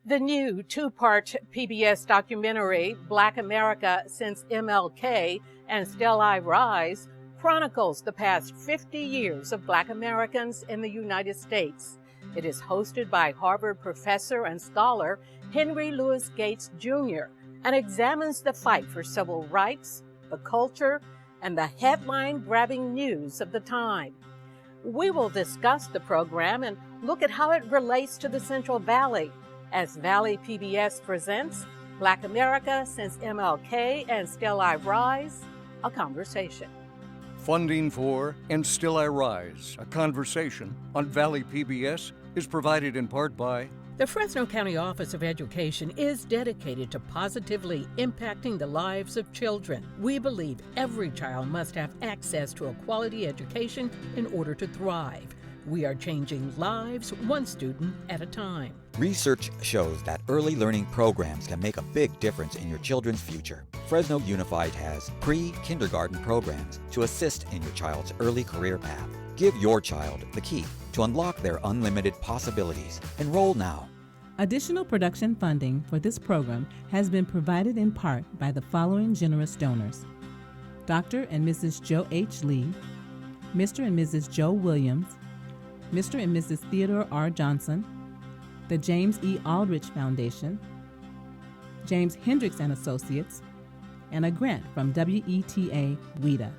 The new two-part PBS documentary, Black America Since MLK and Still I Rise, chronicles the past 50 years of Black Americans in the United States. It is hosted by Harvard professor and scholar Henry Louis Gates, Jr., and examines the fight for civil rights, the culture, and the headline-grabbing news of the time. We will discuss the program and look at how it relates to the Central Valley as Valley PBS presents Black America Since MLK and Still I Rise, a conversation. Funding for And Still I Rise, a conversation on Valley PBS is provided in part by the Fresno County Office of Education is dedicated to positively impacting the lives of children. We believe every child must have access to a quality education in order to thrive. We are changing lives one student at a time. Research shows that early learning programs can make a big difference in your children's future. Fresno Unified has pre-kindergarten programs to assist in your child's early career path. Give your child the key to unlock their unlimited possibilities. Enroll now. Additional production funding for this program has been provided in part by the following generous donors: Dr. and Mrs. Joe H. Lee, Mr. and Mrs. Joe Williams, Mr. and Mrs. Theodore R. Johnson, the James E. Aldrich Foundation, James Hendricks and Associates, and a grant from WETA WETA.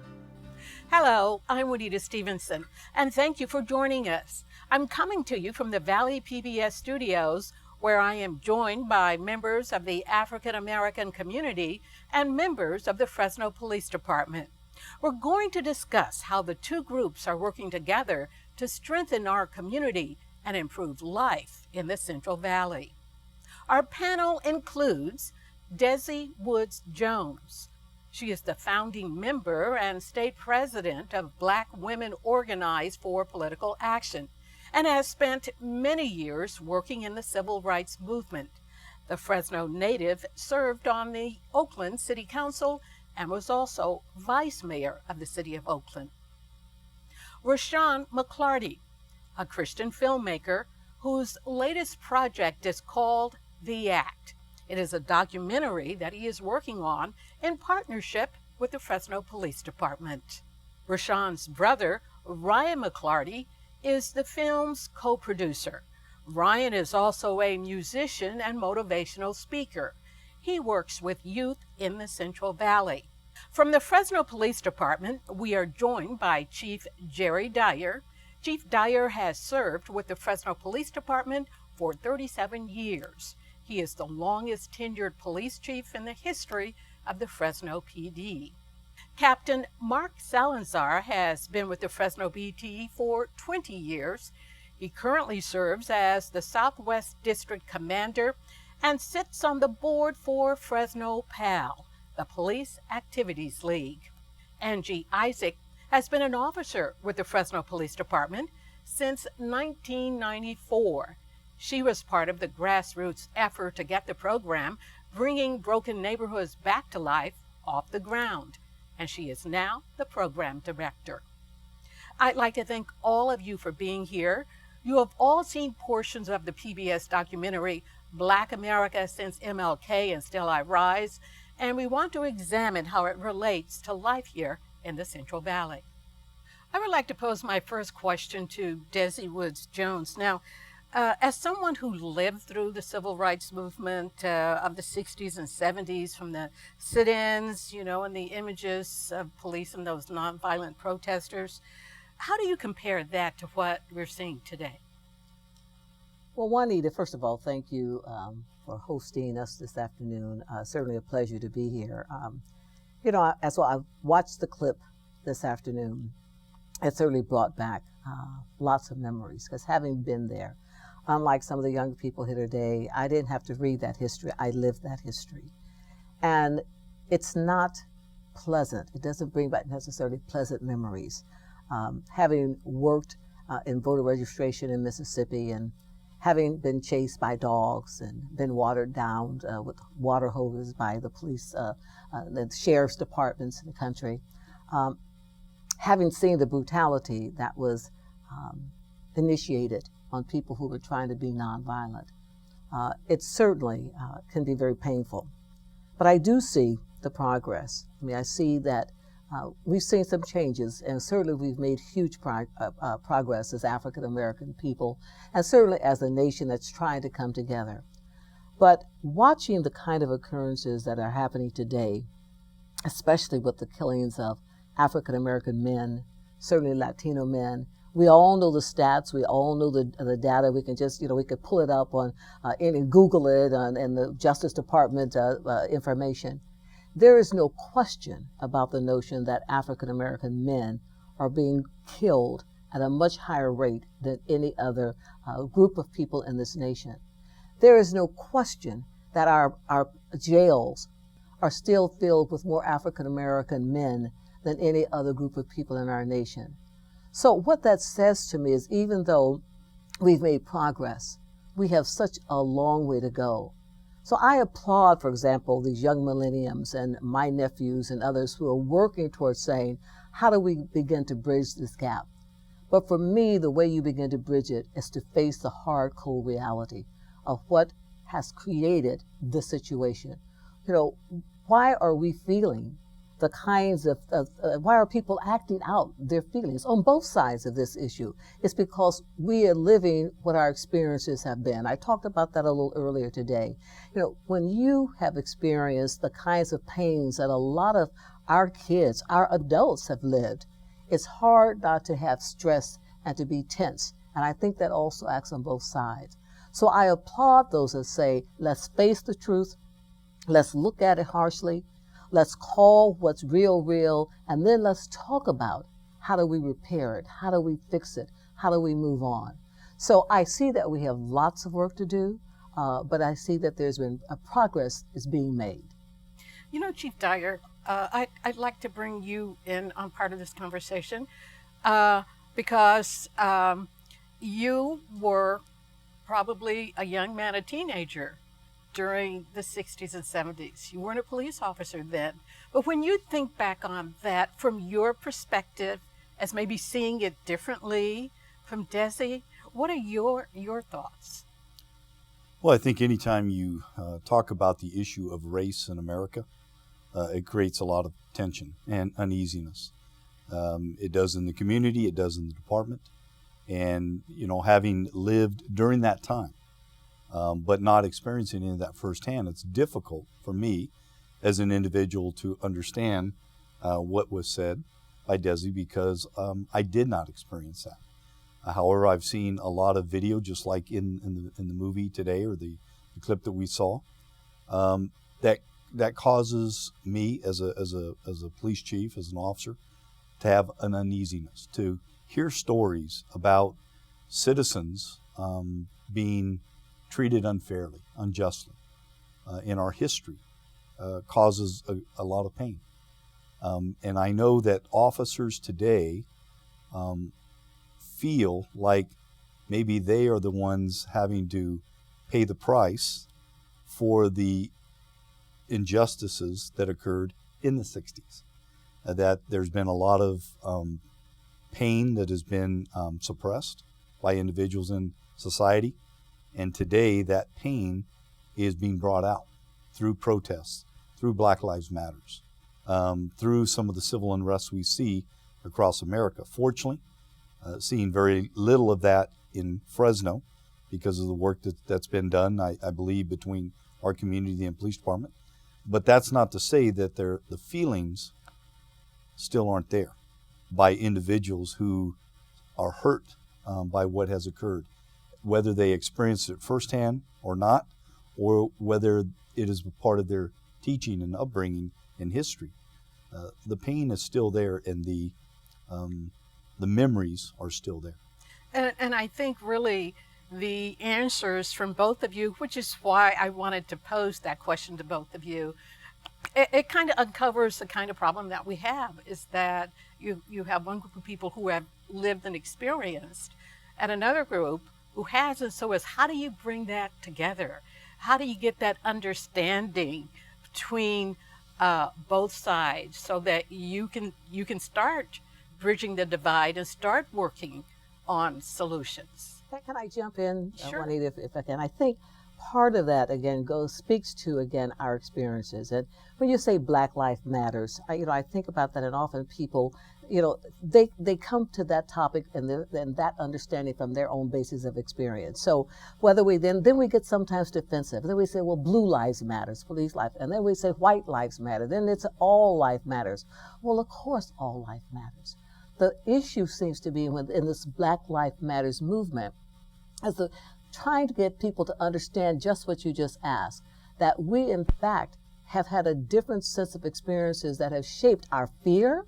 Hello, I'm Juanita Stevenson, and thank you for joining us. I'm coming to you from the Valley PBS studios, where I am joined by members of the African American community and members of the Fresno Police Department. We're going to discuss how the two groups are working together to strengthen our community and improve life in the Central Valley. Our panel includes Desi Woods Jones. She is the founding member and state president of Black Women Organized for Political Action and has spent many years working in the civil rights movement. The Fresno native served on the Oakland City Council and was also vice mayor of the city of Oakland. Rashawn McClarty, a Christian filmmaker whose latest project is called The Act. It is a documentary that he is working on in partnership with the Fresno Police Department. Rashawn's brother, Ryan McClarty, is the film's co-producer. Ryan is also a musician and motivational speaker. He works with youth in the Central Valley. From the Fresno Police Department, we are joined by Chief Jerry Dyer. Chief Dyer has served with the Fresno Police Department for 37 years. He is the longest tenured police chief in the history of the Fresno PD. Captain Mark Salazar has been with the Fresno BT for 20 years. He currently serves as the Southwest District Commander and sits on the board for Fresno PAL, the Police Activities League. Angie Isaac has been an officer with the Fresno Police Department since 1994. She was part of the grassroots effort to get the program Bringing Broken Neighborhoods Back to Life off the ground, and she is now the program director. I'd like to thank all of you for being here. You have all seen portions of the PBS documentary Black America Since MLK and Still I Rise, and we want to examine how it relates to life here in the Central Valley. I would like to pose my first question to Desi Woods Jones. Now, as someone who lived through the civil rights movement of the 60s and 70s, from the sit-ins, and the images of police and those nonviolent protesters, how do you compare that to what we're seeing today? Well, Juanita, first of all, thank you for hosting us this afternoon. Certainly a pleasure to be here. As well, I watched the clip this afternoon. It certainly brought back lots of memories, because having been there, unlike some of the young people here today, I didn't have to read that history. I lived that history. And it's not pleasant. It doesn't bring back necessarily pleasant memories. Having worked in voter registration in Mississippi and having been chased by dogs and been watered down with water hoses by the police, the sheriff's departments in the country, having seen the brutality that was initiated on people who were trying to be nonviolent, it certainly can be very painful. But I do see the progress. I mean, I see that we've seen some changes, and certainly we've made huge progress as African American people, and certainly as a nation that's trying to come together. But watching the kind of occurrences that are happening today, especially with the killings of African American men, certainly Latino men, we all know the stats. We all know the data. We can just, we could pull it up on and Google it and the Justice Department information. There is no question about the notion that African American men are being killed at a much higher rate than any other group of people in this nation. There is no question that our jails are still filled with more African American men than any other group of people in our nation. So what that says to me is, even though we've made progress, we have such a long way to go. So I applaud, for example, these young millenniums and my nephews and others who are working towards saying, how do we begin to bridge this gap? But for me, the way you begin to bridge it is to face the hard, cold reality of what has created this situation. Why are we feeling the kinds of why are people acting out their feelings on both sides of this issue? It's because we are living what our experiences have been. I talked about that a little earlier today. When you have experienced the kinds of pains that a lot of our kids, our adults have lived, it's hard not to have stress and to be tense. And I think that also acts on both sides. So I applaud those that say, let's face the truth, let's look at it harshly, let's call what's real, and then let's talk about how do we repair it, how do we fix it, how do we move on. So I see that we have lots of work to do, but I see that there's been progress is being made. Chief Dyer, I'd like to bring you in on part of this conversation because you were probably a young man, a teenager, during the 60s and 70s. You weren't a police officer then. But when you think back on that from your perspective, as maybe seeing it differently from Desi, what are your thoughts? Well, I think anytime you talk about the issue of race in America, it creates a lot of tension and uneasiness. It does in the community, it does in the department. And, having lived during that time, but not experiencing any of that firsthand, it's difficult for me as an individual to understand what was said by Desi because I did not experience that. However, I've seen a lot of video, just like in the movie today or the clip that we saw, that causes me as a police chief, as an officer, to have an uneasiness, to hear stories about citizens being treated unfairly, unjustly in our history causes a lot of pain. And I know that officers today feel like maybe they are the ones having to pay the price for the injustices that occurred in the 60s. That there's been a lot of pain that has been suppressed by individuals in society. And today that pain is being brought out through protests, through Black Lives Matters, through some of the civil unrest we see across America. Fortunately, seeing very little of that in Fresno because of the work that's been done, I believe, between our community and police department. But that's not to say that the feelings still aren't there by individuals who are hurt by what has occurred, whether they experienced it firsthand or not, or whether it is part of their teaching and upbringing in history. The pain is still there, and the memories are still there. And I think really the answers from both of you, which is why I wanted to pose that question to both of you, it kind of uncovers the kind of problem that we have, is that you have one group of people who have lived and experienced, and another group who hasn't. So is, how do you bring that together? How do you get that understanding between both sides so that you can start bridging the divide and start working on solutions? Can I jump in, Sure. Juanita, if I can? I think part of that again speaks to again our experiences. And when you say Black Life Matters, I think about that, and often people, they come to that topic and that understanding from their own basis of experience. So whether we then we get sometimes defensive. Then we say, well, blue lives matters, police life, and then we say white lives matter. Then it's all life matters. Well, of course, all life matters. The issue seems to be in this Black Life Matters movement, as trying to get people to understand just what you just asked, that we in fact have had a different sense of experiences that have shaped our fear,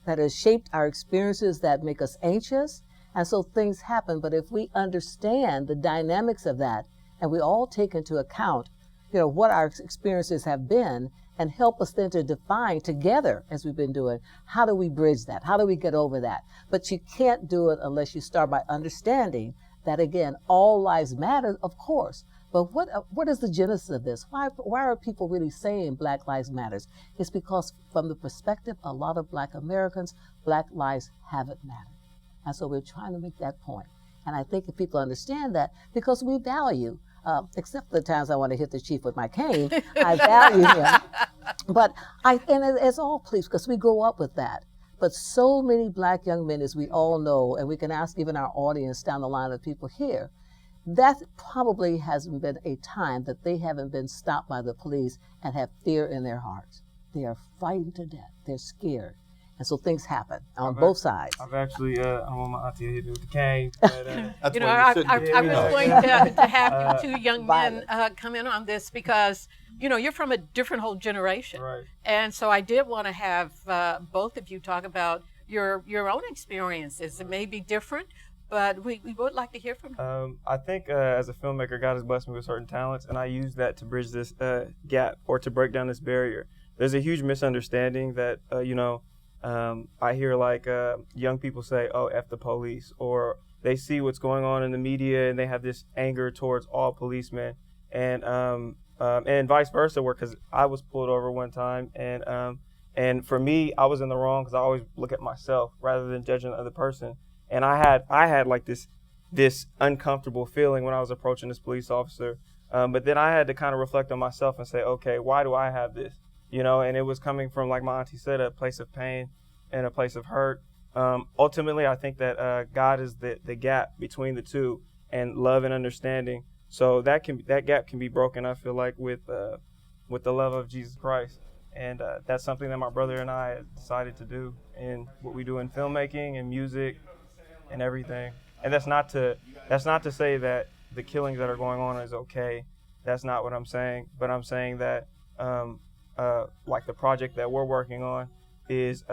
that has shaped our experiences that make us anxious. And so things happen, but if we understand the dynamics of that, and we all take into account, what our experiences have been, and help us then to define together, as we've been doing, how do we bridge that? How do we get over that? But you can't do it unless you start by understanding that, again, all lives matter, of course. But what is the genesis of this? Why are people really saying Black Lives Matters? It's because from the perspective of a lot of Black Americans, Black lives haven't mattered. And so we're trying to make that point. And I think if people understand that, because we value, except for the times I want to hit the chief with my cane, I value him. But and as all police, because we grow up with that. But so many Black young men, as we all know, and we can ask even our audience down the line of people here, that probably hasn't been a time that they haven't been stopped by the police and have fear in their hearts. They are frightened to death. They're scared. And so things happen on both sides. I've actually, I want my auntie to hit me with the cane. But, I was going to have you two young men come in on this because, you're from a different whole generation. Right. And so I did want to have both of you talk about your own experiences. It may be different, but we would like to hear from you. I think as a filmmaker, God has blessed me with certain talents, and I use that to bridge this gap or to break down this barrier. There's a huge misunderstanding that, I hear like young people say, oh, F the police, or they see what's going on in the media and they have this anger towards all policemen, and vice versa, because I was pulled over one time, and for me, I was in the wrong because I always look at myself rather than judging the other person. And I had like this uncomfortable feeling when I was approaching this police officer. But then I had to kind of reflect on myself and say, okay, why do I have this? And it was coming from, like my auntie said, a place of pain and a place of hurt. Ultimately, I think that God is the gap between the two, and love and understanding. So that gap can be broken, I feel like, with the love of Jesus Christ. And that's something that my brother and I decided to do in what we do in filmmaking and music and everything. And that's not to say that the killings that are going on is okay. That's not what I'm saying. But I'm saying that like the project that we're working on is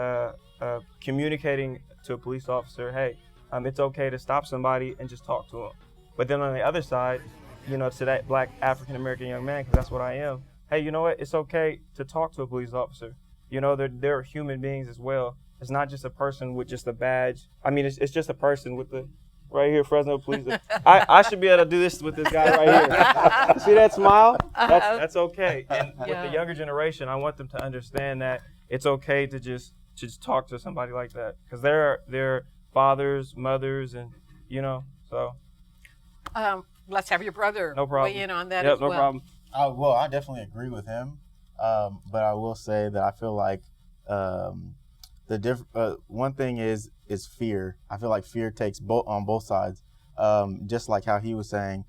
communicating to a police officer, hey, it's okay to stop somebody and just talk to them. But then on the other side, to that Black African American young man, because that's what I am, hey, you know what? It's okay to talk to a police officer. They're human beings as well. It's not just a person with just a badge. I mean, it's just a person with the right here, Fresno Police. I should be able to do this with this guy right here. See that smile? That's okay. And with the younger generation, I want them to understand that it's okay to just talk to somebody like that, because they're fathers, mothers, and so. Let's have your brother weigh in on that as well. No problem. Well, I definitely agree with him, but I will say that I feel like one thing is fear. I feel like fear takes on both sides. Just like how he was saying,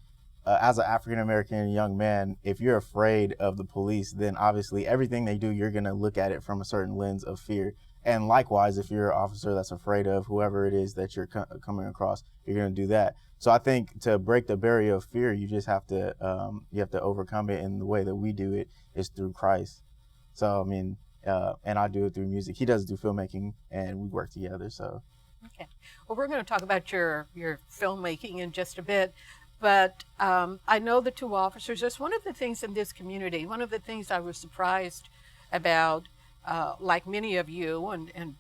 as an African American young man, if you're afraid of the police, then obviously everything they do, you're gonna look at it from a certain lens of fear. And likewise, if you're an officer that's afraid of whoever it is that you're coming across, you're gonna do that. So I think to break the barrier of fear, you just have to overcome it, and the way that we do it is through Christ. So I mean, and I do it through music. He does do filmmaking, and we work together. So. Okay. Well, we're going to talk about your filmmaking in just a bit, but I know the two officers. That's one of the things in this community. One of the things I was surprised about, like many of you, and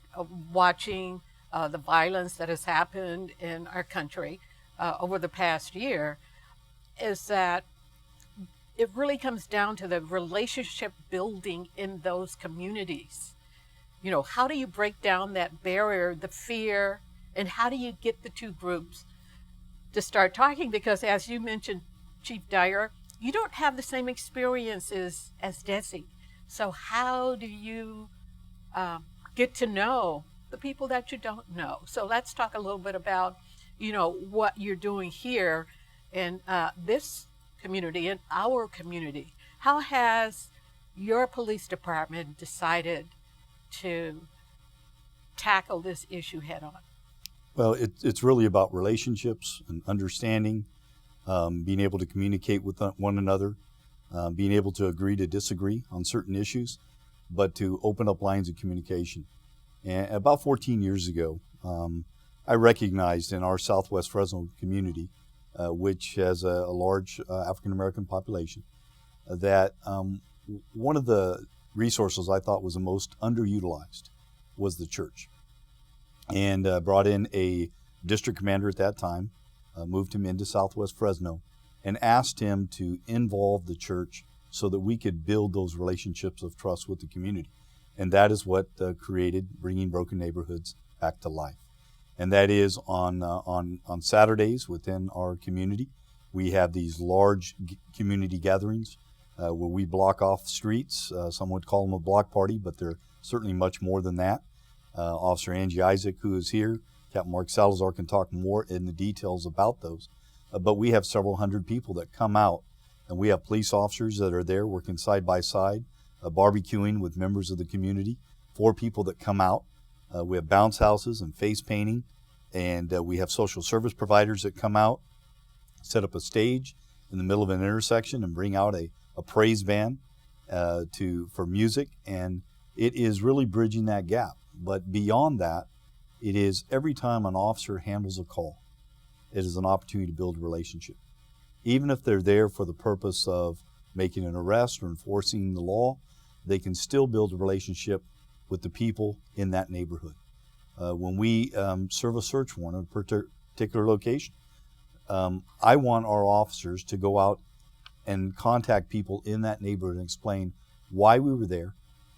watching the violence that has happened in our country over the past year, is that it really comes down to the relationship building in those communities. How do you break down that barrier, the fear, and how do you get the two groups to start talking? Because as you mentioned, Chief Dyer, you don't have the same experiences as Desi. So how do you get to know the people that you don't know? So let's talk a little bit about, what you're doing here in this community, in our community. How has your police department decided to tackle this issue head on? Well, it's really about relationships and understanding, being able to communicate with one another, being able to agree to disagree on certain issues, but to open up lines of communication. And about 14 years ago, I recognized in our Southwest Fresno community, which has a large African American population, that one of the resources I thought was the most underutilized was the church. And brought in a district commander at that time, moved him into Southwest Fresno, and asked him to involve the church so that we could build those relationships of trust with the community. And that is what created Bringing Broken Neighborhoods Back to Life. And that is on Saturdays within our community. We have these large community gatherings where we block off streets. Some would call them a block party, but they're certainly much more than that. Officer Angie Isaac, who is here, Captain Mark Salazar can talk more in the details about those. But we have several hundred people that come out, and we have police officers that are there working side by side, barbecuing with members of the community, 4 people that come out. We have bounce houses and face painting, and we have social service providers that come out, set up a stage in the middle of an intersection and bring out a praise band for music, and it is really bridging that gap. But beyond that, it is every time an officer handles a call, it is an opportunity to build a relationship. Even if they're there for the purpose of making an arrest or enforcing the law, they can still build a relationship with the people in that neighborhood. When we serve a search warrant at a particular location, I want our officers to go out and contact people in that neighborhood and explain why we were there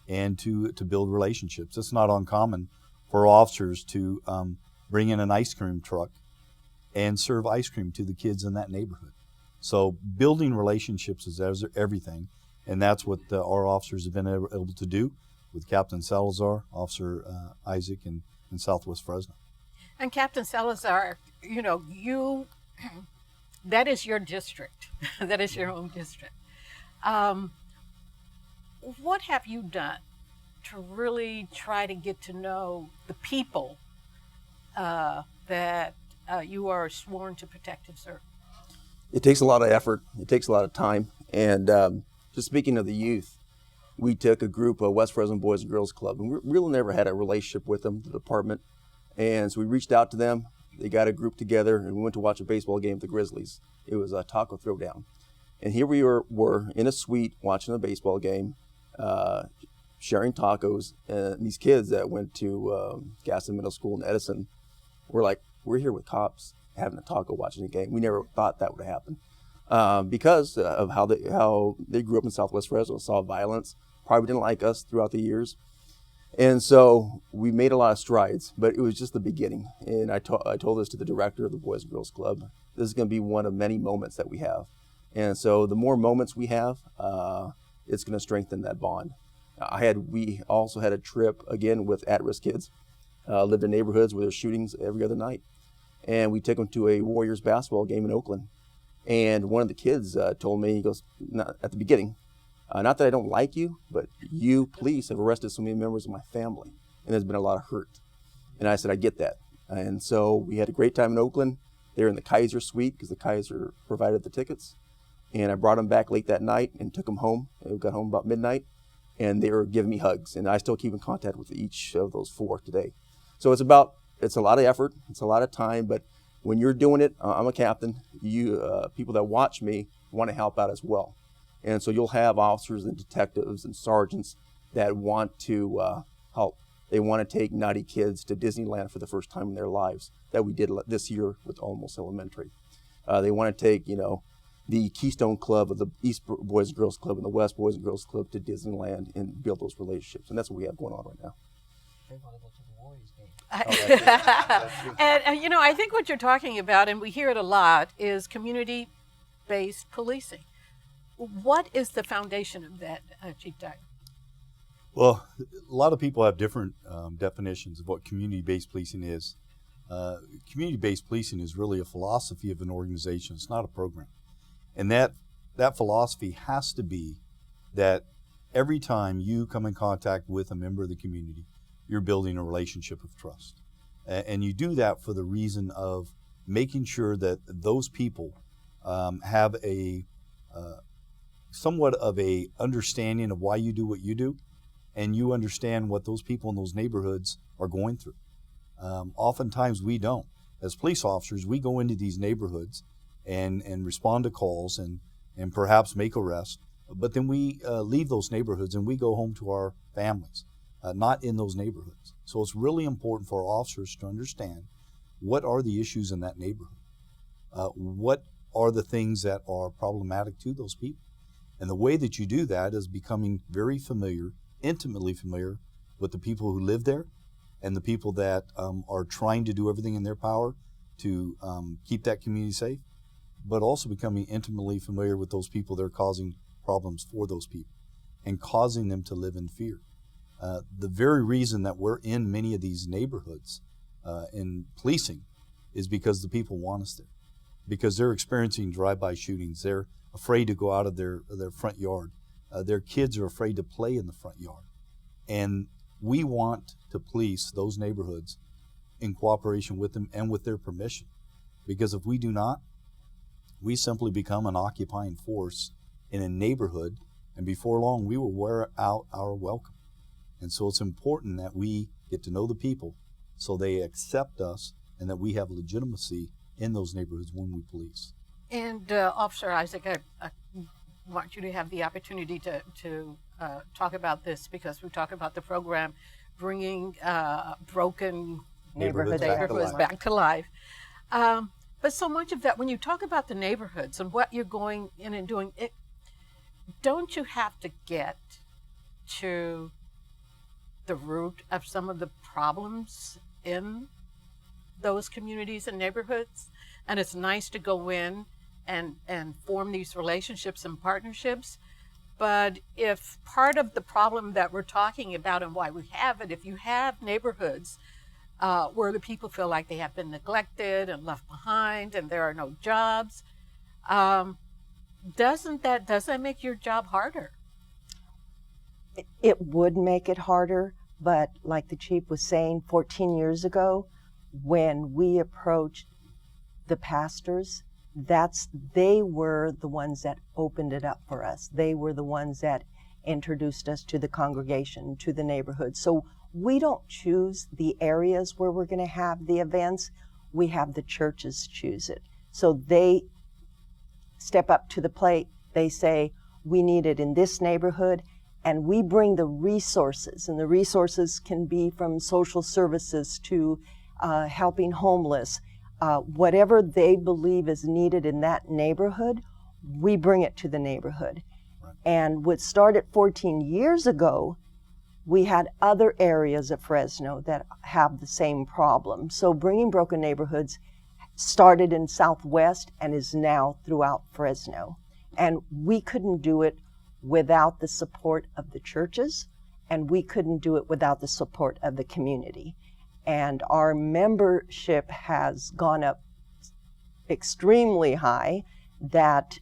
and to build relationships. It's not uncommon for officers to bring in an ice cream truck and serve ice cream to the kids in that neighborhood. So building relationships is everything, and that's what our officers have been able to do with Captain Salazar, Officer Isaac, in Southwest Fresno. And Captain Salazar, that is your district. That is your own district. What have you done to really try to get to know the people that you are sworn to protect and serve? It takes a lot of effort. It takes a lot of time. And just speaking of the youth, we took a group of West Fresno Boys and Girls Club, and we really never had a relationship with them, the department. And so we reached out to them. They got a group together, and we went to watch a baseball game with the Grizzlies. It was a taco throwdown. And here we were in a suite watching a baseball game, sharing tacos. And these kids that went to Gaston Middle School in Edison were like, we're here with cops having a taco watching a game. We never thought that would happen because of how they grew up in Southwest Fresno, saw violence, probably didn't like us throughout the years. And so we made a lot of strides, but it was just the beginning. And I told this to the director of the Boys and Girls Club. This is going to be one of many moments that we have. And so the more moments we have, it's going to strengthen that bond. We also had a trip, again, with at-risk kids, lived in neighborhoods where there's shootings every other night. And we took them to a Warriors basketball game in Oakland. And one of the kids told me, he goes, at the beginning, not that I don't like you, but you, police, have arrested so many members of my family, and there's been a lot of hurt. And I said, I get that. And so we had a great time in Oakland. They were in the Kaiser suite because the Kaiser provided the tickets. And I brought them back late that night and took them home. We got home about midnight, and they were giving me hugs. And I still keep in contact with each of those 4 today. So it's a lot of effort, it's a lot of time, but when you're doing it, I'm a captain, people that watch me want to help out as well. And so you'll have officers and detectives and sergeants that want to help. They want to take naughty kids to Disneyland for the first time in their lives, that we did this year with Almost Elementary. They want to take, the Keystone Club of the East Boys and Girls Club and the West Boys and Girls Club to Disneyland and build those relationships. And that's what we have going on right now. They want to go to the Warriors game. And I think what you're talking about, and we hear it a lot, is community-based policing. What is the foundation of that, Chief Dyers? Well, a lot of people have different definitions of what community-based policing is. Community-based policing is really a philosophy of an organization. It's not a program. And that philosophy has to be that every time you come in contact with a member of the community, you're building a relationship of trust. And you do that for the reason of making sure that those people have a somewhat of a understanding of why you do what you do, and you understand what those people in those neighborhoods are going through. Oftentimes we don't. As police officers, we go into these neighborhoods and respond to calls and perhaps make arrests, but then we leave those neighborhoods and we go home to our families, not in those neighborhoods. So it's really important for our officers to understand what are the issues in that neighborhood. What are the things that are problematic to those people? And the way that you do that is becoming very familiar, intimately familiar with the people who live there and the people that are trying to do everything in their power to keep that community safe, but also becoming intimately familiar with those people that are causing problems for those people and causing them to live in fear. The very reason that we're in many of these neighborhoods in policing is because the people want us there, because they're experiencing drive-by shootings. They're afraid to go out of their front yard. Their kids are afraid to play in the front yard. And we want to police those neighborhoods in cooperation with them and with their permission. Because if we do not, we simply become an occupying force in a neighborhood, and before long we will wear out our welcome. And so it's important that we get to know the people so they accept us and that we have legitimacy in those neighborhoods when we police. And Officer Isaac, I want you to have the opportunity to talk about this, because we talk about the program bringing broken Neighborhoods back to life. But so much of that, when you talk about the neighborhoods and what you're going in and doing, don't you have to get to the root of some of the problems in those communities and neighborhoods? And it's nice to go in and form these relationships and partnerships. But if part of the problem that we're talking about and why we have it, if you have neighborhoods where the people feel like they have been neglected and left behind and there are no jobs, doesn't that make your job harder? It would make it harder, but like the chief was saying, 14 years ago, when we approached the pastors, they were the ones that opened it up for us. They were the ones that introduced us to the congregation, to the neighborhood. So we don't choose the areas where we're going to have the events. We have the churches choose it. So they step up to the plate. They say, we need it in this neighborhood, and we bring the resources. And the resources can be from social services to helping homeless. Whatever they believe is needed in that neighborhood, we bring it to the neighborhood. Right. And what started 14 years ago, we had other areas of Fresno that have the same problem. So bringing broken neighborhoods started in Southwest and is now throughout Fresno. And we couldn't do it without the support of the churches, and we couldn't do it without the support of the community. And our membership has gone up extremely high. That's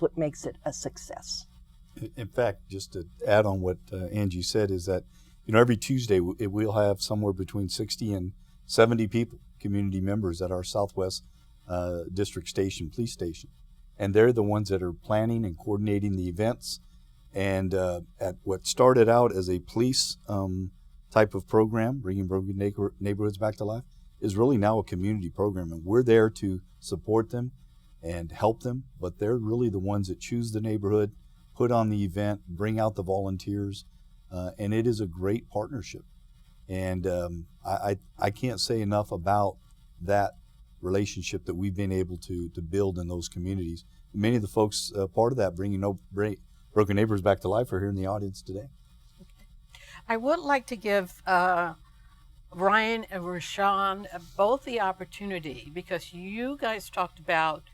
what makes it a success. In fact, just to add on what Angie said, is that every Tuesday we'll have somewhere between 60 and 70 people, community members, at our Southwest District Station, police station. And they're the ones that are planning and coordinating the events. And at what started out as a police type of program, bringing broken neighborhoods back to life, is really now a community program. And we're there to support them and help them, but they're really the ones that choose the neighborhood, put on the event, bring out the volunteers, and it is a great partnership. And I can't say enough about that relationship that we've been able to build in those communities. Many of the folks part of that bringing broken neighbors back to life are here in the audience today. I would like to give Ryan and Rashawn both the opportunity, because you guys talked about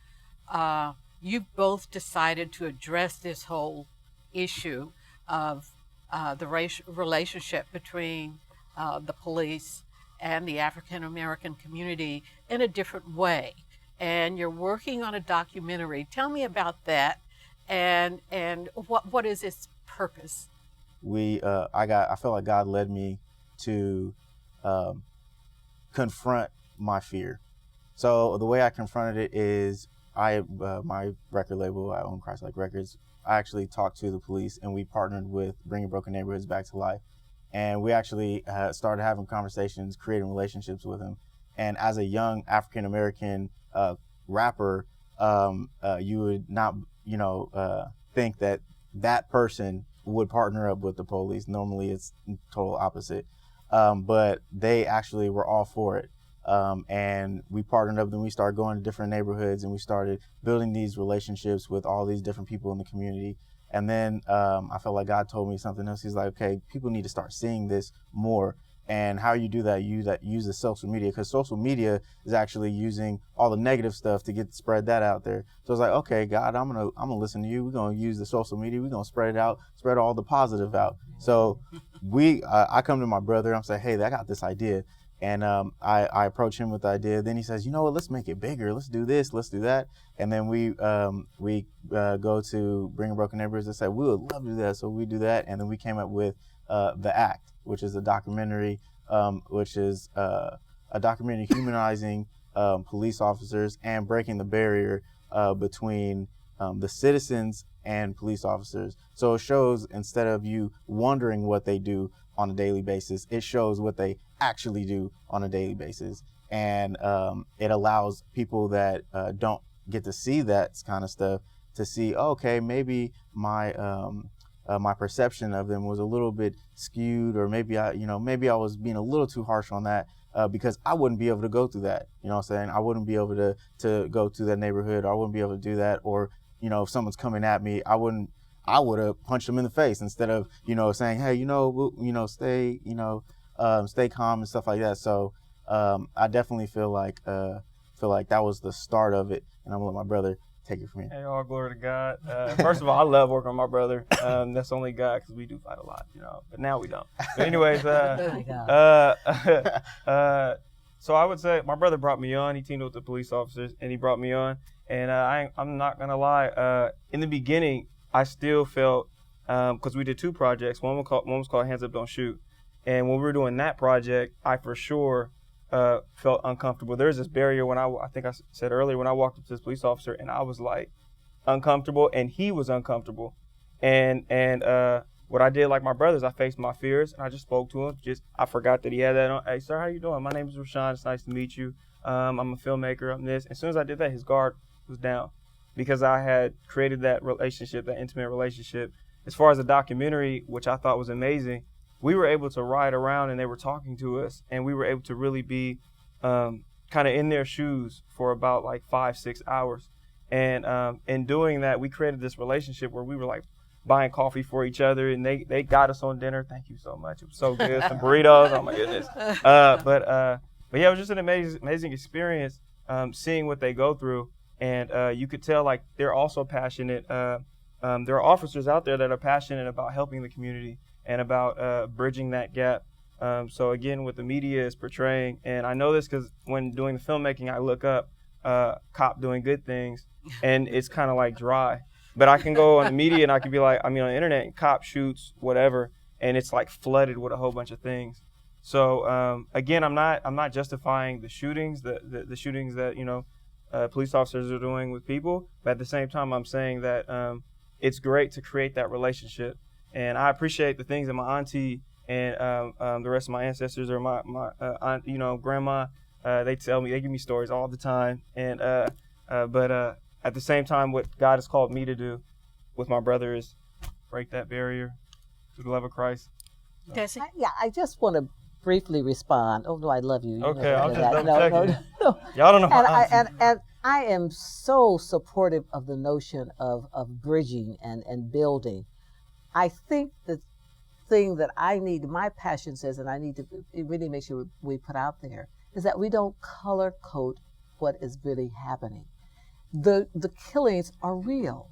you've both decided to address this whole issue of the relationship between the police and the African American community in a different way. And you're working on a documentary. Tell me about that, and what is its purpose? I feel like God led me to confront my fear. So the way I confronted it is my record label, I own Christ-Like Records. I actually talked to the police, and we partnered with Bringing Broken Neighborhoods Back to Life. And we actually started having conversations, creating relationships with them. And as a young African-American rapper, you would not, think that that person would partner up with the police. Normally it's total opposite. But they actually were all for it. And we partnered up, then we started going to different neighborhoods, and we started building these relationships with all these different people in the community. And then I felt like God told me something else. He's like, okay, people need to start seeing this more. And how you do that, use the social media, because social media is actually using all the negative stuff to spread that out there. So it's like, okay, God, I'm gonna listen to you. We're gonna use the social media. We're gonna spread it out, spread all the positive out. So I come to my brother. I'm saying, hey, I got this idea. And I approach him with the idea. Then he says, you know what, let's make it bigger. Let's do this, let's do that. And then we go to Bringing Broken Neighborhoods and say, we would love to do that. So we do that. And then we came up with The Act, which is a documentary, humanizing police officers and breaking the barrier between the citizens and police officers. So it shows, instead of you wondering what they do on a daily basis, it shows what they actually do on a daily basis. And it allows people that don't get to see that kind of stuff to see, okay, maybe my perception of them was a little bit skewed, or maybe I was being a little too harsh on that, because I wouldn't be able to go through that. You know what I'm saying? I wouldn't be able to go to that neighborhood, or I wouldn't be able to do that. Or, if someone's coming at me, I would have punched them in the face instead of, saying, hey, stay calm and stuff like that. So I definitely feel like that was the start of it, and I'm gonna let my brother take it from here. Hey, all glory to God. First of all, I love working with my brother. That's only God, because we do fight a lot, but now we don't. But anyways, so I would say my brother brought me on. He teamed with the police officers, and he brought me on. And I'm not gonna lie. In the beginning, I still felt, because we did two projects. One was called Hands Up, Don't Shoot. And when we were doing that project, I for sure felt uncomfortable. There's this barrier when I think I said earlier, when I walked up to this police officer, and I was like uncomfortable, and he was uncomfortable. And what I did, like my brothers, I faced my fears, and I just spoke to him. I forgot that he had that on. Hey, sir, how you doing? My name is Rashawn. It's nice to meet you. I'm a filmmaker. I'm this. As soon as I did that, his guard was down, because I had created that relationship, that intimate relationship. As far as the documentary, which I thought was amazing, we were able to ride around, and they were talking to us, and we were able to really be kind of in their shoes for about like 5-6 hours. And in doing that, we created this relationship where we were like buying coffee for each other, and they got us on dinner. Thank you so much. It was so good. Some burritos. Oh my goodness. But yeah, it was just an amazing experience, seeing what they go through. And you could tell, like, they're also passionate. There are officers out there that are passionate about helping the community and about bridging that gap. So again, what the media is portraying, and I know this because when doing the filmmaking, I look up cop doing good things, and it's kind of like dry. But I can go on the media, and I can be like, on the internet, and cop shoots whatever, and it's like flooded with a whole bunch of things. So again, I'm not justifying the shootings, the shootings that police officers are doing with people, but at the same time, I'm saying that it's great to create that relationship. And I appreciate the things that my auntie and the rest of my ancestors, or my aunt, grandma, they give me stories all the time. And but at the same time, what God has called me to do with my brother is break that barrier through the love of Christ. Desi? I just want to briefly respond. Oh no, I love you. Okay, I'll just double check. No. Y'all don't know. And I am so supportive of the notion of bridging and building. I think the thing that my passion says, and I need to really make sure we put out there, is that we don't color code what is really happening. the killings are real.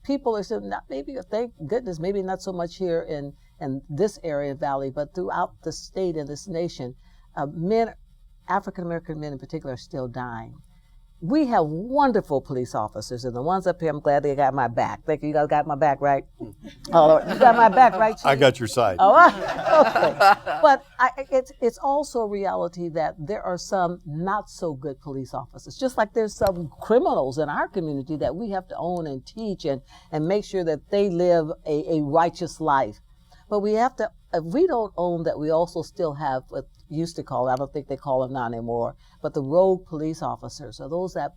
People are saying, not maybe, thank goodness, maybe not so much here in this area of Valley, but throughout the state and this nation, African American men in particular, are still dying. We have wonderful police officers, and the ones up here, I'm glad they got my back. Thank you. You guys got my back, right? Oh, you got my back, right, Chief? I got your side. Oh, okay. But it's also a reality that there are some not so good police officers, just like there's some criminals in our community that we have to own and teach and make sure that they live a righteous life. But we have to, if we don't own that, we also still have what used to call, I don't think they call them now anymore, but the rogue police officers, or those that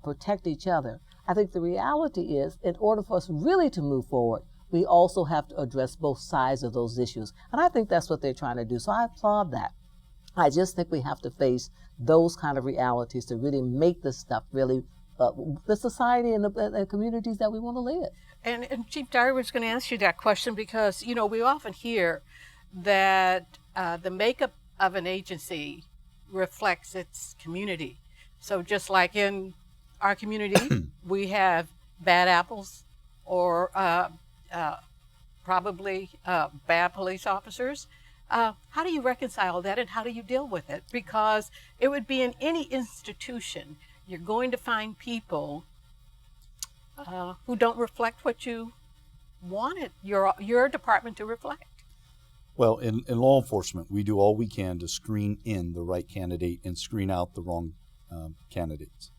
protect each other. I think the reality is, in order for us really to move forward, we also have to address both sides of those issues. And I think that's what they're trying to do. So I applaud that. I just think we have to face those kind of realities to really make this stuff really the society and the communities that we want to live. And Chief Dyers was going to ask you that question because, you know, we often hear that the makeup of an agency reflects its community. So just like in our community, we have bad apples or probably bad police officers. How do you reconcile that and how do you deal with it? Because it would be in any institution, you're going to find people who don't reflect what you wanted your department to reflect. Well, in law enforcement, we do all we can to screen in the right candidate and screen out the wrong candidates.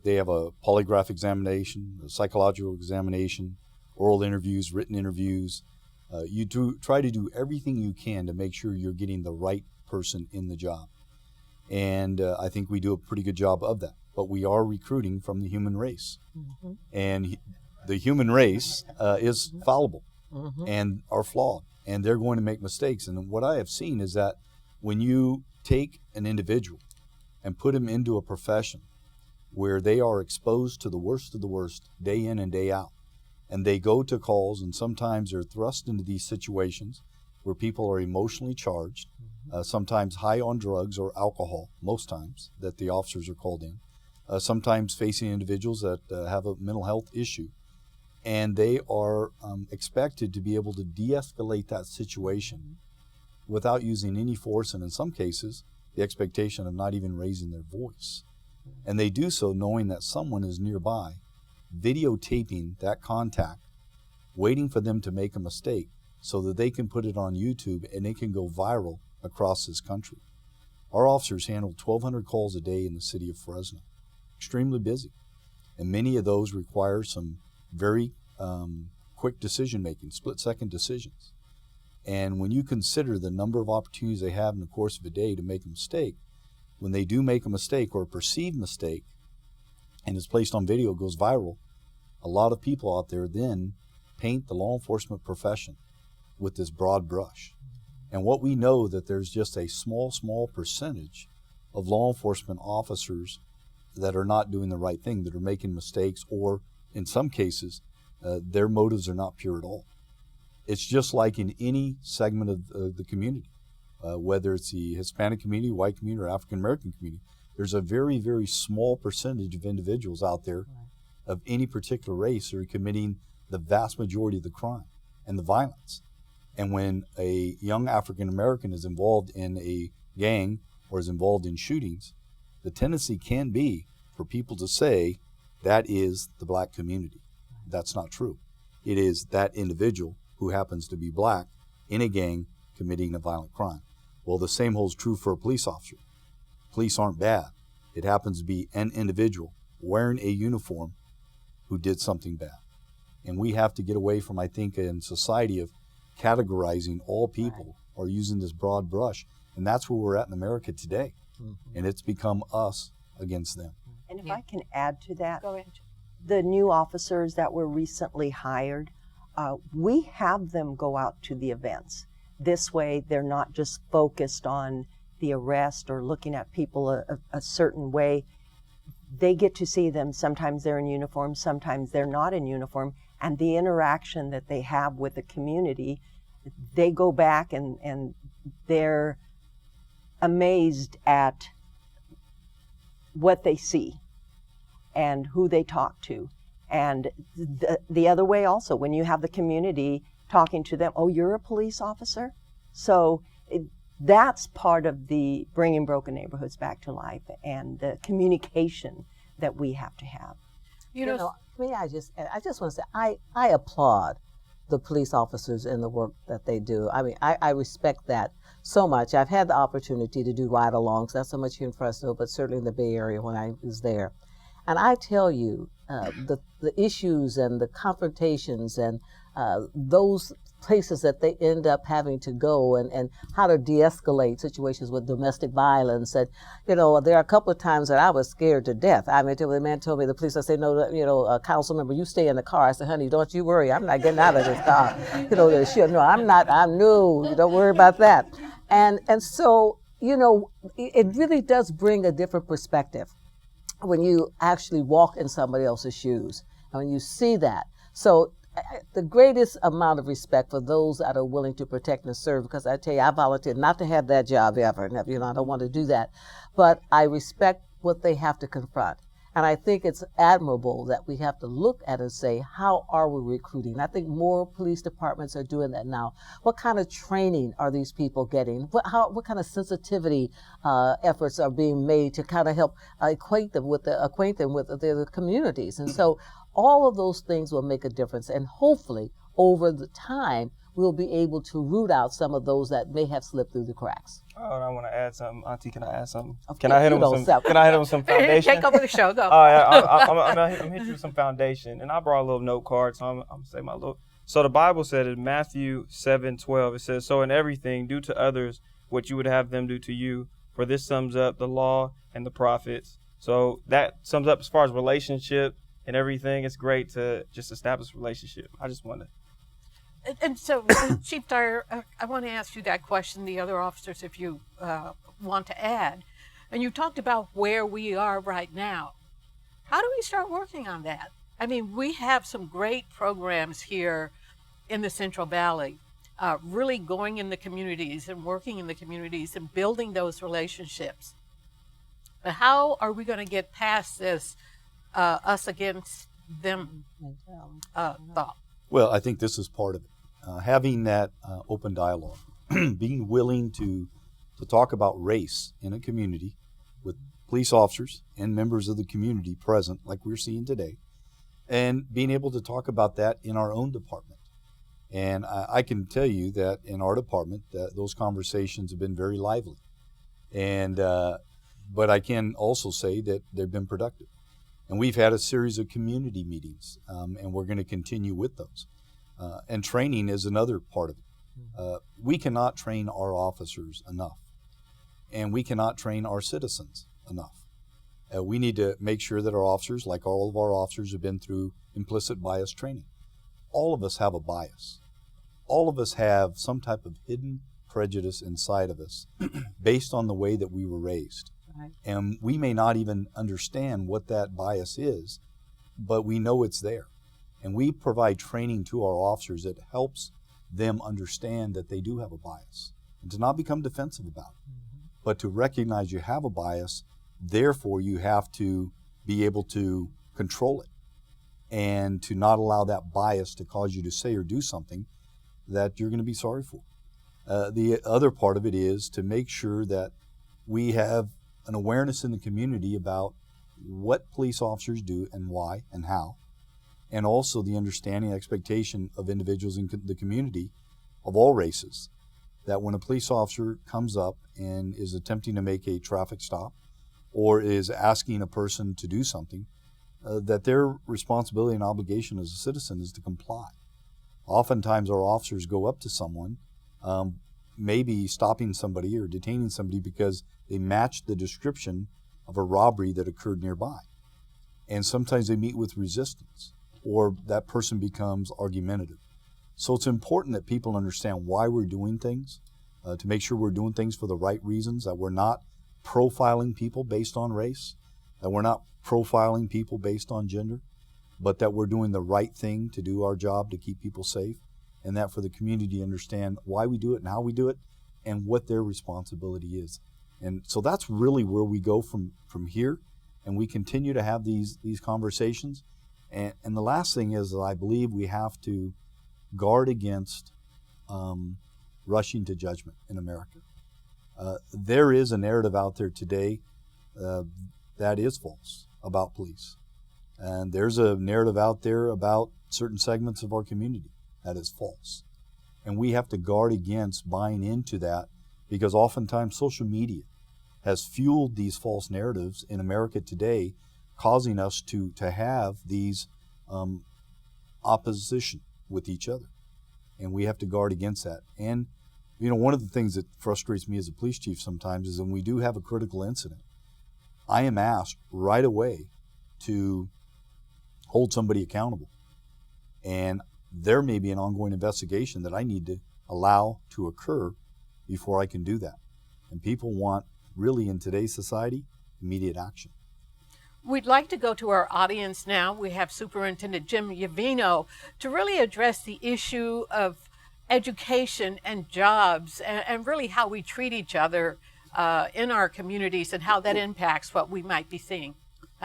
They have a polygraph examination, a psychological examination, oral interviews, written interviews. You try to do everything you can to make sure you're getting the right person in the job. And I think we do a pretty good job of that. But we are recruiting from the human race. Mm-hmm. And the human race is fallible and are flawed. And they're going to make mistakes. And what I have seen is that when you take an individual and put them into a profession where they are exposed to the worst of the worst day in and day out, and they go to calls and sometimes they're thrust into these situations where people are emotionally charged, sometimes high on drugs or alcohol, most times that the officers are called in, sometimes facing individuals that have a mental health issue. And they are expected to be able to de-escalate that situation without using any force, and in some cases, the expectation of not even raising their voice. And they do so knowing that someone is nearby, videotaping that contact, waiting for them to make a mistake so that they can put it on YouTube and it can go viral across this country. Our officers handle 1,200 calls a day in the city of Fresno. Extremely busy. And many of those require some very quick decision-making, split-second decisions. And when you consider the number of opportunities they have in the course of a day to make a mistake, when they do make a mistake or a perceived mistake, and it's placed on video, goes viral, a lot of people out there then paint the law enforcement profession with this broad brush. And what we know that there's just a small percentage of law enforcement officers that are not doing the right thing, that are making mistakes, or in some cases, their motives are not pure at all. It's just like in any segment of the community, whether it's the Hispanic community, white community, or African American community. There's a very, very small percentage of individuals out there of any particular race who are committing the vast majority of the crime and the violence. And when a young African American is involved in a gang or is involved in shootings, the tendency can be for people to say that is the black community. That's not true. It is that individual who happens to be black in a gang committing a violent crime. Well, the same holds true for a police officer. Police aren't bad. It happens to be an individual wearing a uniform who did something bad. And we have to get away from, I think, in society of categorizing all people or using this broad brush. And that's where we're at in America today. And it's become us against them. And if I can add to that, Go ahead. the new officers that were recently hired, we have them go out to the events. This way, they're not just focused on the arrest or looking at people a certain way. They get to see them. Sometimes they're in uniform, sometimes they're not in uniform. And the interaction that they have with the community, they go back and they're amazed at what they see. and who they talk to. And the other way also, when you have the community talking to them, oh, you're a police officer? So that's part of the bringing broken neighborhoods back to life and the communication that we have to have. You know, I just want to say, I applaud the police officers in the work that they do. I mean, I respect that so much. I've had the opportunity to do ride-alongs, not so much here in Fresno, but certainly in the Bay Area when I was there. And I tell you, the issues and the confrontations and those places that they end up having to go and how to de-escalate situations with domestic violence. And, you know, there are a couple of times that I was scared to death. I mean, the man told me, the police, I said, no, you know, council member, you stay in the car. I said, honey, don't you worry. I'm not getting out of this car. You know, no, I'm new. Don't worry about that. And so, you know, it really does bring a different perspective when you actually walk in somebody else's shoes and when you see that. So the greatest amount of respect for those that are willing to protect and serve, because I tell you, I volunteered not to have that job ever. You know, I don't want to do that. But I respect what they have to confront. And I think it's admirable that we have to look at and say, how are we recruiting? I think more police departments are doing that now. What kind of training are these people getting? What kind of sensitivity efforts are being made to kind of help acquaint them with the communities? And so all of those things will make a difference. And hopefully, over the time, we'll be able to root out some of those that may have slipped through the cracks. Oh, and I want to add something. Auntie, can I add something? Of Can course, I hit you him don't with some? sell. Can I hit him with some foundation? Take over the show. Go. All right, I'm hit you with some foundation, and I brought a little note card, so I'm gonna say my little. So the Bible said in Matthew 7:12, it says, "So in everything, do to others what you would have them do to you, for this sums up the law and the prophets." So that sums up as far as relationship and everything. It's great to just establish a relationship. I just want to. And so, Chief Dyer, I want to ask you that question, the other officers, if you want to add. And you talked about where we are right now. How do we start working on that? I mean, we have some great programs here in the Central Valley, really going in the communities and working in the communities and building those relationships. But how are we going to get past this us against them thought? Well, I think this is part of it. Having that open dialogue, being willing to talk about race in a community with police officers and members of the community present, like we're seeing today, and being able to talk about that in our own department. And I can tell you that in our department, that those conversations have been very lively. And but I can also say that they've been productive. And we've had a series of community meetings, and we're going to continue with those. And training is another part of it. We cannot train our officers enough, and we cannot train our citizens enough. We need to make sure that our officers, like all of our officers, have been through implicit bias training. All of us have a bias. All of us have some type of hidden prejudice inside of us based on the way that we were raised. Right. And we may not even understand what that bias is, but we know it's there. And we provide training to our officers that helps them understand that they do have a bias and to not become defensive about it, but to recognize you have a bias, therefore you have to be able to control it and to not allow that bias to cause you to say or do something that you're going to be sorry for. The other part of it is to make sure that we have an awareness in the community about what police officers do and why and how, and also the understanding and expectation of individuals in the community of all races, that when a police officer comes up and is attempting to make a traffic stop or is asking a person to do something, that their responsibility and obligation as a citizen is to comply. Oftentimes our officers go up to someone, maybe stopping somebody or detaining somebody because they match the description of a robbery that occurred nearby. And sometimes they meet with resistance, or that person becomes argumentative. So it's important that people understand why we're doing things, to make sure we're doing things for the right reasons, that we're not profiling people based on race, that we're not profiling people based on gender, but that we're doing the right thing to do our job to keep people safe, and that for the community to understand why we do it and how we do it and what their responsibility is. And so that's really where we go from here. and we continue to have these conversations. And the last thing is that I believe we have to guard against rushing to judgment in America. There is a narrative out there today that is false about police. And there's a narrative out there about certain segments of our community that is false. And we have to guard against buying into that, because oftentimes social media has fueled these false narratives in America today, causing us to have these opposition with each other. And we have to guard against that. And, you know, one of the things that frustrates me as a police chief sometimes is when we do have a critical incident, I am asked right away to hold somebody accountable. And there may be an ongoing investigation that I need to allow to occur before I can do that. And people want, really in today's society, immediate action. We'd like to go to our audience now. We have Superintendent Jim Yavino to really address the issue of education and jobs, and really how we treat each other in our communities and how that impacts what we might be seeing.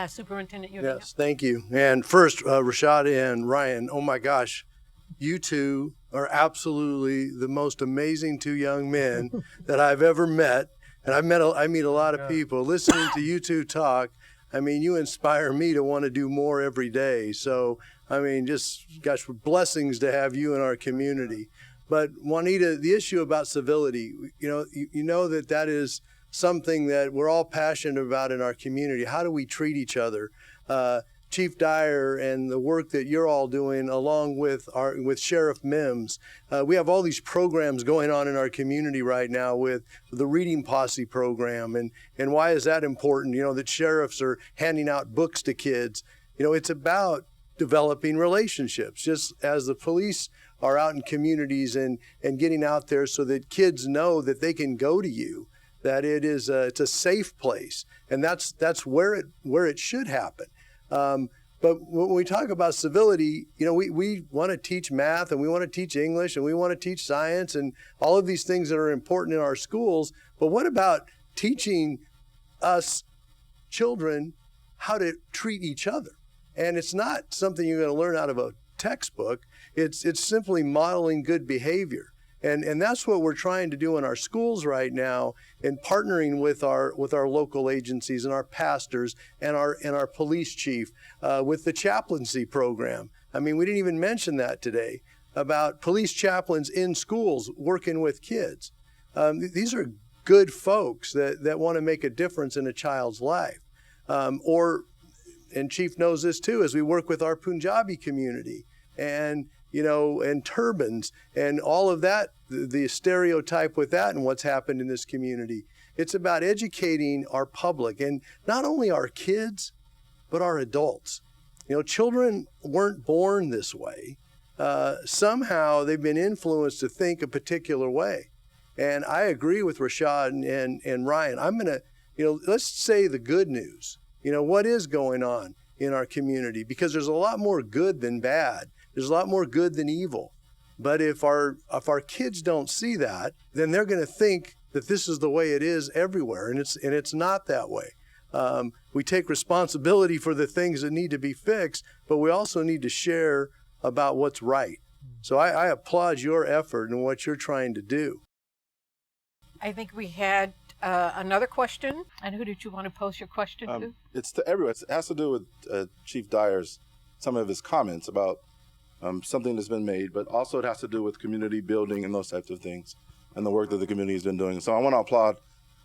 Superintendent Yavino. Yes, thank you. And first, Rashad and Ryan, oh my gosh, you two are absolutely the most amazing two young men that I've ever met. And I meet a lot of people. Listening to you two talk, I mean, you inspire me to want to do more every day. So, I mean, just, gosh, blessings to have you in our community. But Juanita, the issue about civility, you know that is something that we're all passionate about in our community. How do we treat each other? Chief Dyer and the work that you're all doing, along with Sheriff Mims. We have all these programs going on in our community right now with the Reading Posse program. And why is that important? You know, that sheriffs are handing out books to kids. You know, it's about developing relationships, just as the police are out in communities and getting out there so that kids know that they can go to you, that it's a safe place. And that's where it should happen. But when we talk about civility, you know, we want to teach math, and we want to teach English, and we want to teach science, and all of these things that are important in our schools. But what about teaching us children how to treat each other? And it's not something you're going to learn out of a textbook. It's simply modeling good behavior. And that's what we're trying to do in our schools right now, in partnering with our local agencies and our pastors and our police chief with the chaplaincy program. I mean, we didn't even mention that today, about police chaplains in schools working with kids. These are good folks that want to make a difference in a child's life. And Chief knows this too, as we work with our Punjabi community and turbans and all of that, the stereotype with that and what's happened in this community. It's about educating our public, and not only our kids, but our adults. You know, children weren't born this way. Somehow they've been influenced to think a particular way. And I agree with Rashad and Ryan. I'm going to, let's say the good news. You know, what is going on in our community? Because there's a lot more good than bad. There's a lot more good than evil. But if our kids don't see that, then they're going to think that this is the way it is everywhere, and it's not that way. We take responsibility for the things that need to be fixed, but we also need to share about what's right. So I applaud your effort and what you're trying to do. I think we had another question. And who did you want to pose your question to? It's to everyone. It has to do with Chief Dyers, some of his comments about something that's been made, but also it has to do with community building and those types of things and the work that the community has been doing. So I want to applaud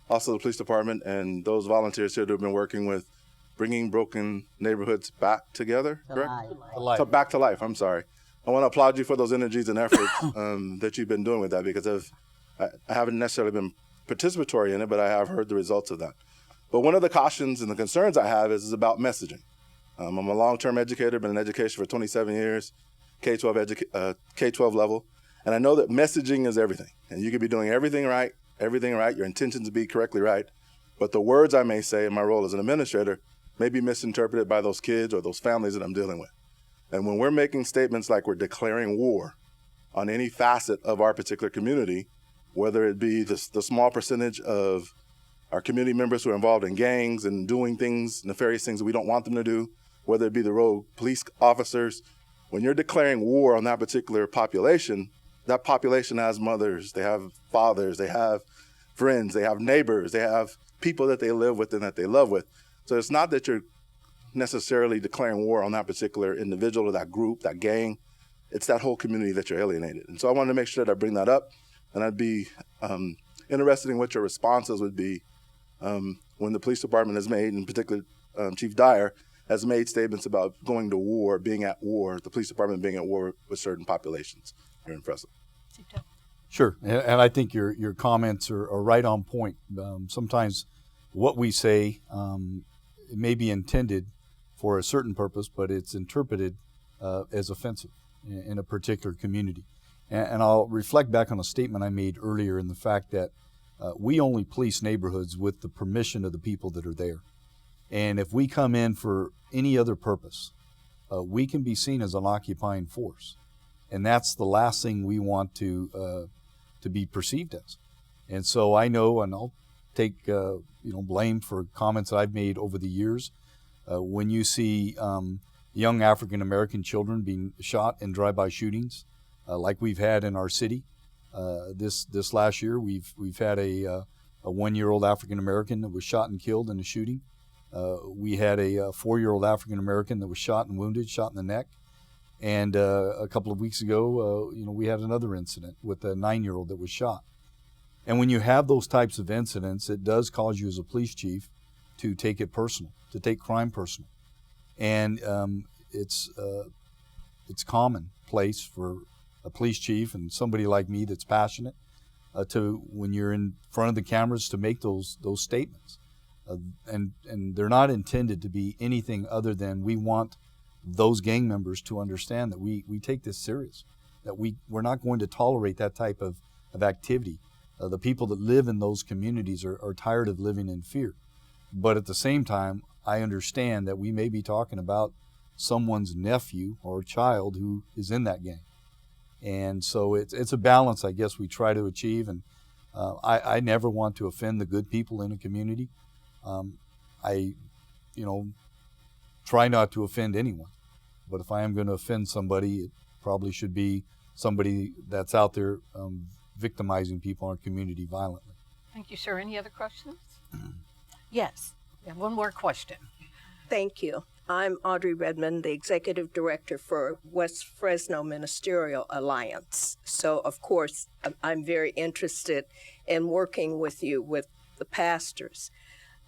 also the police department and those volunteers here who have been working with bringing broken neighborhoods back together, correct? Back to life, I'm sorry. I want to applaud you for those energies and efforts that you've been doing with that, because I haven't necessarily been participatory in it, but I have heard the results of that. But one of the cautions and the concerns I have is about messaging. I'm a long-term educator, been in education for 27 years, K-12 level, and I know that messaging is everything. And you could be doing everything right, your intentions to be correctly right, but the words I may say in my role as an administrator may be misinterpreted by those kids or those families that I'm dealing with. And when we're making statements like we're declaring war on any facet of our particular community, whether it be the small percentage of our community members who are involved in gangs and doing things, nefarious things that we don't want them to do, whether it be the rogue police officers. When you're declaring war on that particular population, that population has mothers, they have fathers, they have friends, they have neighbors, they have people that they live with and that they love with. So it's not that you're necessarily declaring war on that particular individual or that group, that gang. It's that whole community that you're alienated. And so I wanted to make sure that I bring that up, and I'd be interested in what your responses would be when the police department has made, in particular Chief Dyer, has made statements about going to war, being at war, the police department being at war with certain populations here in Fresno. Sure, and I think your comments are right on point. Sometimes what we say it may be intended for a certain purpose, but it's interpreted as offensive in a particular community. And I'll reflect back on a statement I made earlier in the fact that we only police neighborhoods with the permission of the people that are there. And if we come in for any other purpose, we can be seen as an occupying force. And that's the last thing we want to be perceived as. And so I know, and I'll take blame for comments that I've made over the years. When you see young African American children being shot in drive-by shootings, like we've had in our city, this last year, we've had a 1-year-old African American that was shot and killed in a shooting. We had a 4-year-old African American that was shot and wounded, shot in the neck. And a couple of weeks ago, we had another incident with a 9-year-old that was shot. And when you have those types of incidents, it does cause you as a police chief to take it personal, to take crime personal. And it's commonplace for a police chief and somebody like me that's passionate to, when you're in front of the cameras, to make those statements. And they're not intended to be anything other than we want those gang members to understand that we take this serious, that we're not going to tolerate that type of activity. The people that live in those communities are tired of living in fear. But at the same time, I understand that we may be talking about someone's nephew or child who is in that gang. And so it's a balance, I guess, we try to achieve. And I never want to offend the good people in a community. I try not to offend anyone. But if I am going to offend somebody, it probably should be somebody that's out there victimizing people in our community violently. Thank you, sir. Any other questions? Yes. We have one more question. Thank you. I'm Audrey Redmond, the Executive Director for West Fresno Ministerial Alliance. So, of course, I'm very interested in working with you, with the pastors.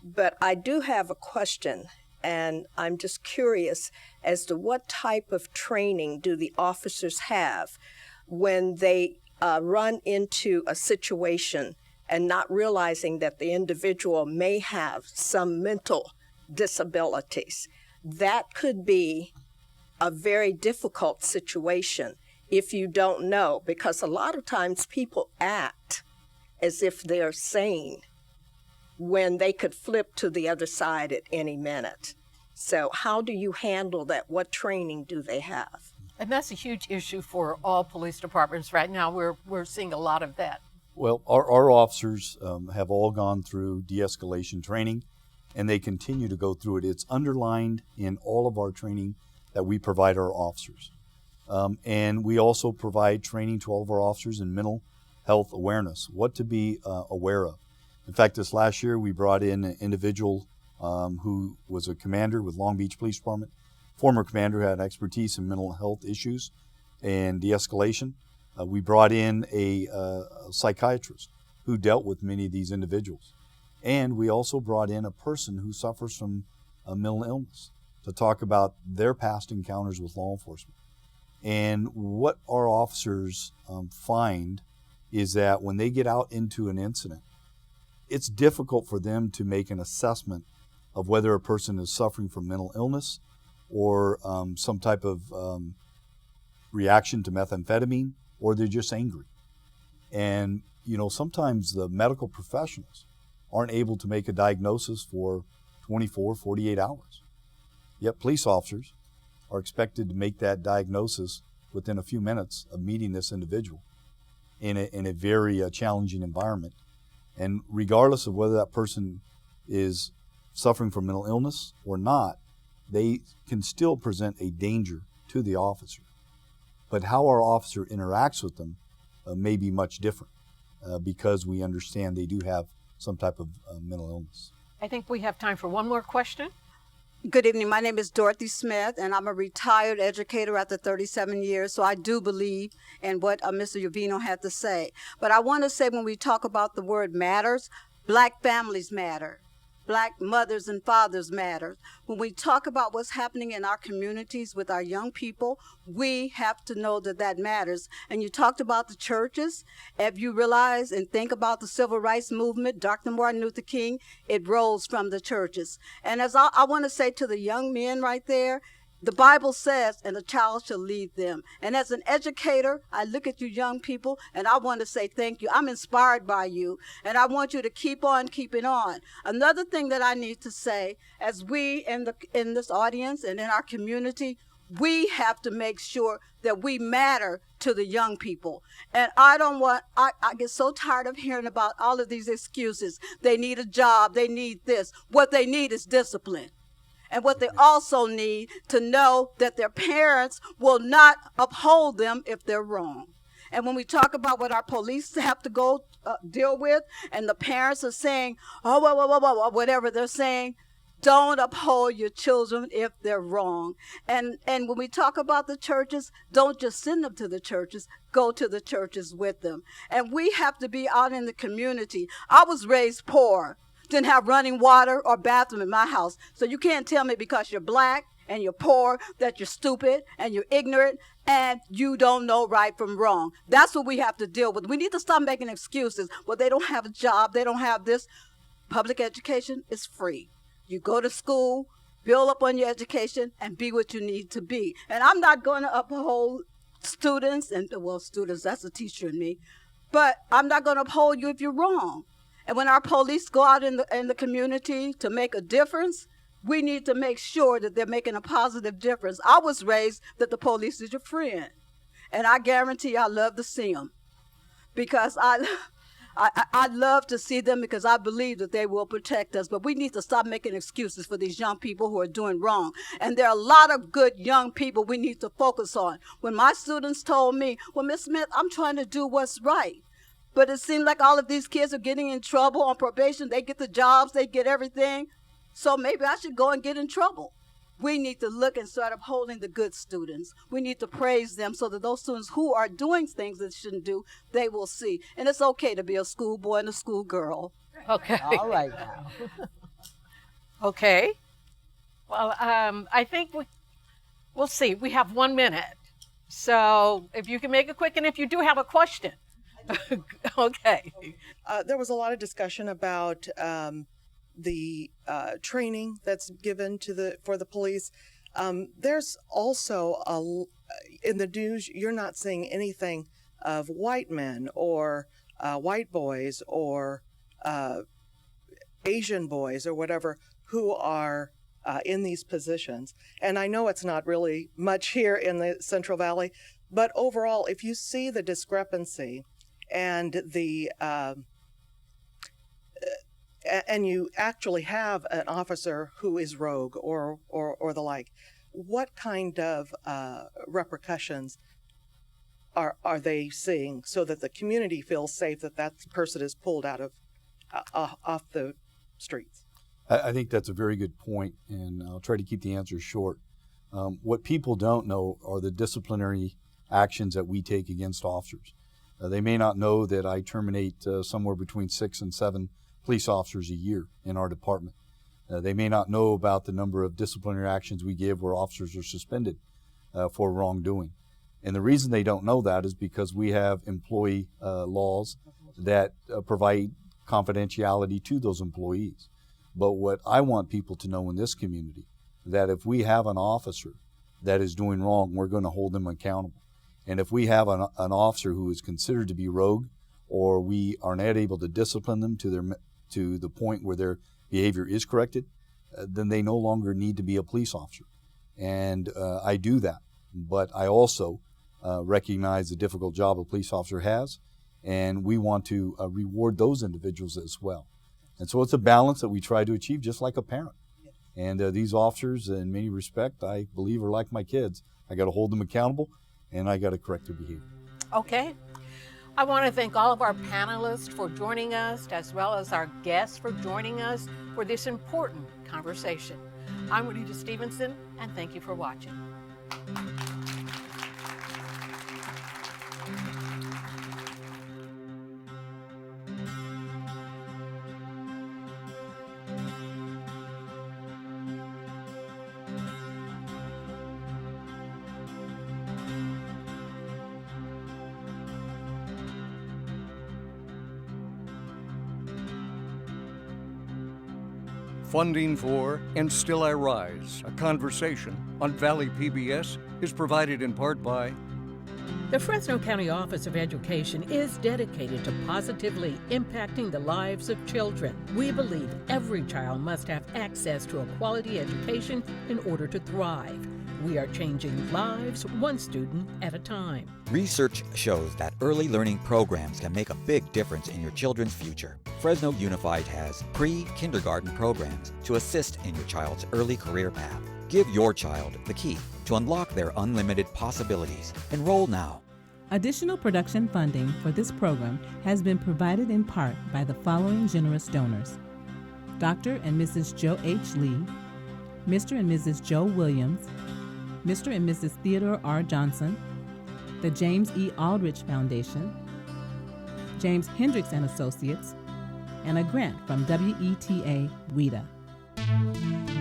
But I do have a question, and I'm just curious as to what type of training do the officers have when they run into a situation and not realizing that the individual may have some mental disabilities. That could be a very difficult situation if you don't know, because a lot of times people act as if they're sane when they could flip to the other side at any minute. So how do you handle that? What training do they have? And that's a huge issue for all police departments right now. We're seeing a lot of that. Well, our officers have all gone through de-escalation training, and they continue to go through it. It's underlined in all of our training that we provide our officers. And we also provide training to all of our officers in mental health awareness, what to be aware of. In fact, this last year we brought in an individual who was a commander with Long Beach Police Department, former commander who had expertise in mental health issues and de-escalation. We brought in a psychiatrist who dealt with many of these individuals. And we also brought in a person who suffers from a mental illness to talk about their past encounters with law enforcement. And what our officers find is that when they get out into an incident, it's difficult for them to make an assessment of whether a person is suffering from mental illness or some type of reaction to methamphetamine, or they're just angry. And, sometimes the medical professionals aren't able to make a diagnosis for 24, 48 hours. Yet police officers are expected to make that diagnosis within a few minutes of meeting this individual in a very challenging environment. And regardless of whether that person is suffering from mental illness or not, they can still present a danger to the officer. But how our officer interacts with them may be much different because we understand they do have some type of mental illness. I think we have time for one more question. Good evening. My name is Dorothy Smith, and I'm a retired educator after 37 years, so I do believe in what Mr. Uvino had to say. But I want to say, when we talk about the word matters, Black families matter. Black mothers and fathers matter. When we talk about what's happening in our communities with our young people, we have to know that that matters. And you talked about the churches. If you realize and think about the civil rights movement, Dr. Martin Luther King, it rose from the churches. And as I want to say to the young men right there, the Bible says, and a child shall lead them. And as an educator, I look at you young people, and I want to say thank you. I'm inspired by you, and I want you to keep on keeping on. Another thing that I need to say, as we in this audience and in our community, we have to make sure that we matter to the young people. And I get so tired of hearing about all of these excuses. They need a job, they need this. What they need is discipline. And what they also need to know that their parents will not uphold them if they're wrong. And when we talk about what our police have to go deal with, and the parents are saying, whatever they're saying, don't uphold your children if they're wrong. And when we talk about the churches, don't just send them to the churches, go to the churches with them. And we have to be out in the community. I was raised poor. Didn't have running water or bathroom in my house. So you can't tell me because you're Black and you're poor that you're stupid and you're ignorant and you don't know right from wrong. That's what we have to deal with. We need to stop making excuses. Well, they don't have a job. They don't have this. Public education is free. You go to school, build up on your education, and be what you need to be. And I'm not going to uphold students, students, that's a teacher in me, but I'm not going to uphold you if you're wrong. And when our police go out in the community to make a difference, we need to make sure that they're making a positive difference. I was raised that the police is your friend. And I guarantee I love to see them. Because I love to see them because I believe that they will protect us. But we need to stop making excuses for these young people who are doing wrong. And there are a lot of good young people we need to focus on. When my students told me, well, Miss Smith, I'm trying to do what's right. But it seemed like all of these kids are getting in trouble on probation. They get the jobs, they get everything. So maybe I should go and get in trouble. We need to look and start upholding the good students. We need to praise them so that those students who are doing things that shouldn't do, they will see. And it's okay to be a schoolboy and a schoolgirl. Okay. All right now. Okay. Well, I think we'll see. We have 1 minute. So if you can make it quick, and if you do have a question. Okay. There was a lot of discussion about the training that's given for the police. There's also in the news, you're not seeing anything of white men or white boys or Asian boys or whatever who are in these positions. And I know it's not really much here in the Central Valley, but overall, if you see the discrepancy and and you actually have an officer who is rogue or the like, what kind of repercussions are they seeing so that the community feels safe that that person is pulled out of off the streets? I think that's a very good point, and I'll try to keep the answer short. What people don't know are the disciplinary actions that we take against officers. They may not know that I terminate somewhere between 6 and 7 police officers a year in our department. They may not know about the number of disciplinary actions we give where officers are suspended for wrongdoing. And the reason they don't know that is because we have employee laws that provide confidentiality to those employees. But what I want people to know in this community, that if we have an officer that is doing wrong, we're going to hold them accountable. And if we have an officer who is considered to be rogue, or we are not able to discipline them to the point where their behavior is corrected, then they no longer need to be a police officer. And I do that. But I also recognize the difficult job a police officer has, and we want to reward those individuals as well. And so it's a balance that we try to achieve, just like a parent. And these officers, in many respects, I believe are like my kids. I got to hold them accountable, and I got to correct their behavior. Okay. I want to thank all of our panelists for joining us, as well as our guests for joining us for this important conversation. I'm Juanita Stevenson, and thank you for watching. Funding for And Still I Rise, a conversation on Valley PBS is provided in part by The Fresno County Office of Education is dedicated to positively impacting the lives of children. We believe every child must have access to a quality education in order to thrive. We are changing lives one student at a time. Research shows that early learning programs can make a big difference in your children's future. Fresno Unified has pre-kindergarten programs to assist in your child's early career path. Give your child the key to unlock their unlimited possibilities. Enroll now. Additional production funding for this program has been provided in part by the following generous donors: Dr. and Mrs. Joe H. Lee, Mr. and Mrs. Joe Williams, Mr. and Mrs. Theodore R. Johnson, the James E. Aldrich Foundation, James Hendricks and Associates, and a grant from WETA WEDA.